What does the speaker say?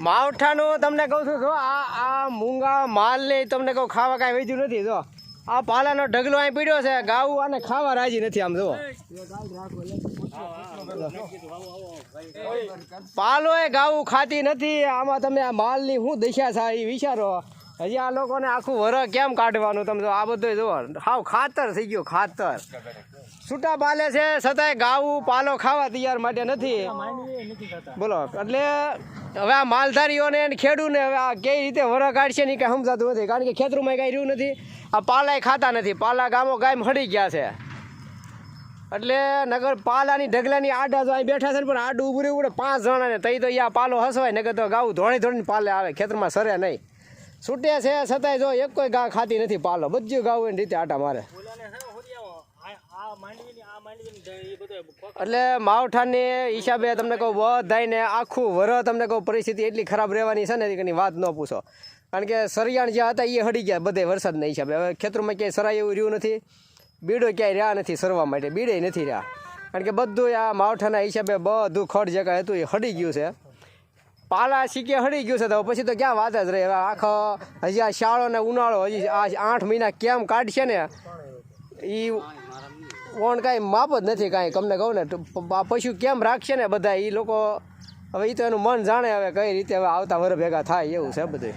માવઠાનું તમને કહું છું, જો આ મૂંગા માલ ને તમને કહું ખાવા કાંઈ વેચ્યું નથી. જો આ પાલાનો ઢગલો અહીં પીડ્યો છે, ગાવું આને ખાવા રાજી નથી. આમ જો પાલો એ ગાવું ખાતી નથી. આમાં તમે આ માલની શું દશા છે એ વિચારો. હજી આ લોકોને આખું વરસ કેમ કાઢવાનું? તમે જો આ બધું જુઓ, હાવ ખાતર થઈ ગયું, ખાતર છૂટા પાલે છે છતાંય ગાવું પાલો ખાવા તૈયાર માટે નથી. બોલો, એટલે હવે આ માલધારીઓને ખેડૂને હવે આ કઈ રીતે વરસ કાઢશે ને કાંઈ સમજાતું નથી. કારણ કે ખેતરમાં કાંઈ રહ્યું નથી, આ પાલાય ખાતા નથી. પાલા ગામો ગામ હળી ગયા છે. એટલે નગર પાલાની ઢગલાની આડા જો અહીં બેઠા છે ને, પણ આડું ઉભું રહેવું પડે 5 જણાને. તઈ તો અહીંયા પાલો હસવાય, નગર તો ગાવું ધોળીને પાલે આવે, ખેતરમાં સરે નહીં. છૂટે છે છતાંય જો એક કોઈ ગા ખાતી નથી પાલો. બધું ગાવું એની રીતે આટા મારે. એટલે માવઠાની હિસાબે તમને કહું બધાને આખું વરસ તમને કહું પરિસ્થિતિ એટલી ખરાબ રહેવાની છે ને કે વાત ન પૂછો. કારણ કે સરિયાણ જ્યાં હતા એ હળી ગયા બધે વરસાદના હિસાબે. હવે ખેતરમાં ક્યાંય સરાય એવું રહ્યું નથી, બીડો ક્યાંય રહ્યા નથી સરવા માટે, બીડે નથી રહ્યા. કારણ કે બધું આ માવઠાના હિસાબે બધું ખડ જગા હતું એ હળી ગયું છે. પાલા શીકે હળી ગયું છે તો પછી તો ક્યાં વાત જ રહે. હવે આખો હજી આ શાળો ને ઉનાળો હજી આ 8 મહિના કેમ કાઢશે ને એ કોણ કાંઈ માપ જ નથી. કાંઈ તમને કહું ને, પશુ કેમ રાખશે ને બધા એ લોકો. હવે એ તો એનું મન જાણે હવે કઈ રીતે હવે આવતા વર ભેગા થાય એવું છે બધું.